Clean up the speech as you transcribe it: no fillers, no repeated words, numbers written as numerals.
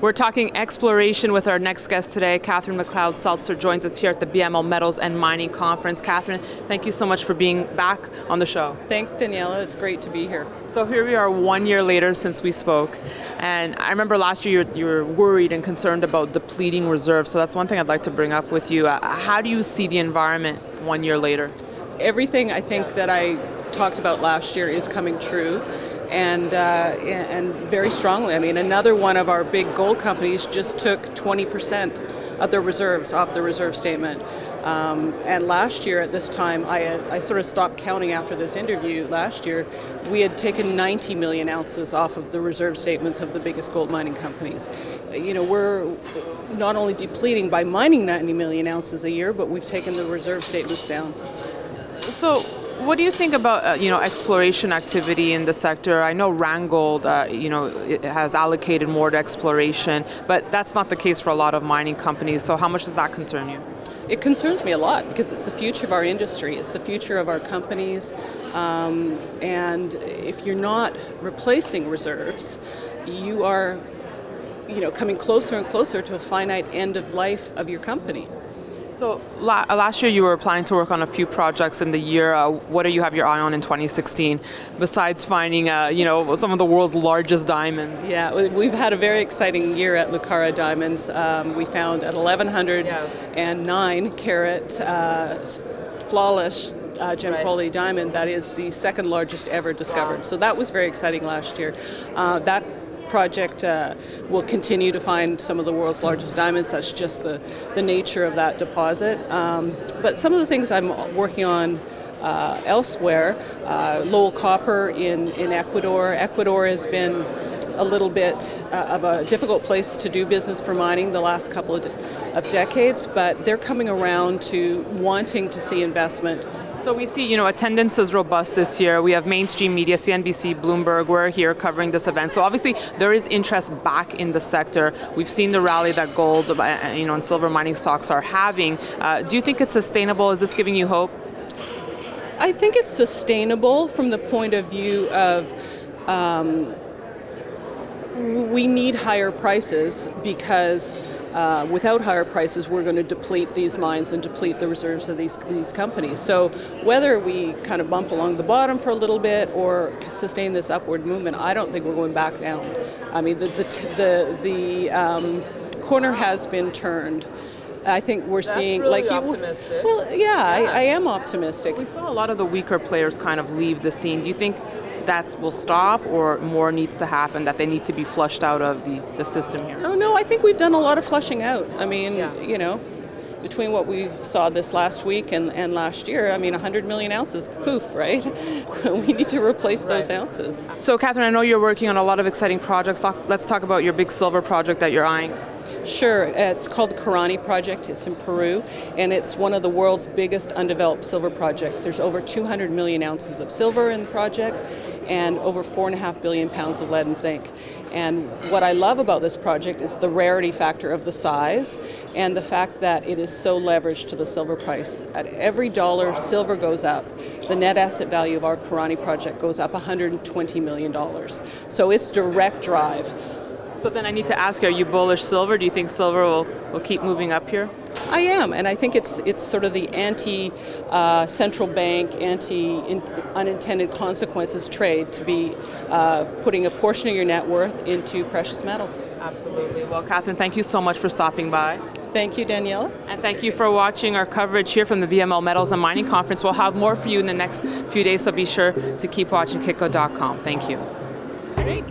We're talking exploration with our next guest today. Catherine McLeod-Seltzer joins us here at the BMO Metals and Mining Conference. Catherine, thank you so much for being back on the show. Thanks, Daniela. It's great to be here. So here we are 1 year later since we spoke. And I remember last year you were worried and concerned about depleting reserves. So that's one thing I'd like to bring up with you. How do you see the environment 1 year later? Everything I think that I talked about last year is coming true. And very strongly. I mean, another one of our big gold companies just took 20% of their reserves off the reserve statement. And last year at this time, I sort of stopped counting after this interview. Last year, we had taken 90 million ounces off of the reserve statements of the biggest gold mining companies. You know, we're not only depleting by mining 90 million ounces a year, but we've taken the reserve statements down. So what do you think about exploration activity in the sector? I know Randgold it has allocated more to exploration, but that's not the case for a lot of mining companies. So how much does that concern you? It concerns me a lot because it's the future of our industry. It's the future of our companies. And if you're not replacing reserves, you are coming closer and closer to a finite end of life of your company. So last year you were planning to work on a few projects in the year. What do you have your eye on in 2016 besides finding some of the world's largest diamonds? Yeah, we've had a very exciting year at Lucara Diamonds. We found an 1109 carat flawless gem-quality diamond that is the second largest ever discovered. Wow. So that was very exciting last year. That project will continue to find some of the world's largest diamonds. That's just the nature of that deposit. But some of the things I'm working on elsewhere, Lowell Copper in Ecuador. Ecuador has been a little bit of a difficult place to do business for mining the last couple of decades, but they're coming around to wanting to see investment. So we see, attendance is robust this year. We have mainstream media, CNBC, Bloomberg, we're here covering this event. So obviously there is interest back in the sector. We've seen the rally that gold, and silver mining stocks are having. Do you think it's sustainable? Is this giving you hope? I think it's sustainable from the point of view of we need higher prices because without higher prices, we're going to deplete these mines and deplete the reserves of these companies. So whether we kind of bump along the bottom for a little bit or sustain this upward movement, I don't think we're going back down. I mean, the corner has been turned. I think we're seeing really optimistic. Well, yeah, I am optimistic. We saw a lot of the weaker players kind of leave the scene. Do you think that will stop, or more needs to happen, that they need to be flushed out of the system here? Oh, no, I think we've done a lot of flushing out. I mean, between what we saw this last week and last year, 100 million ounces, poof, right? We need to replace those ounces. So, Catherine, I know you're working on a lot of exciting projects. Let's talk about your big silver project that you're eyeing. Sure. It's called the Corani Project. It's in Peru, and it's one of the world's biggest undeveloped silver projects. There's over 200 million ounces of silver in the project and over 4.5 billion pounds of lead and zinc. And what I love about this project is the rarity factor of the size and the fact that it is so leveraged to the silver price. At every dollar silver goes up, the net asset value of our Corani project goes up $120 million. So it's direct drive. So then I need to ask you, are you bullish silver? Do you think silver will keep moving up here? I am, and I think it's sort of the anti-central bank, anti-unintended consequences trade to be putting a portion of your net worth into precious metals. Absolutely. Well, Catherine, thank you so much for stopping by. Thank you, Daniela. And thank you for watching our coverage here from the BMO Metals and Mining Conference. We'll have more for you in the next few days, so be sure to keep watching Kitco.com. Thank you. Great.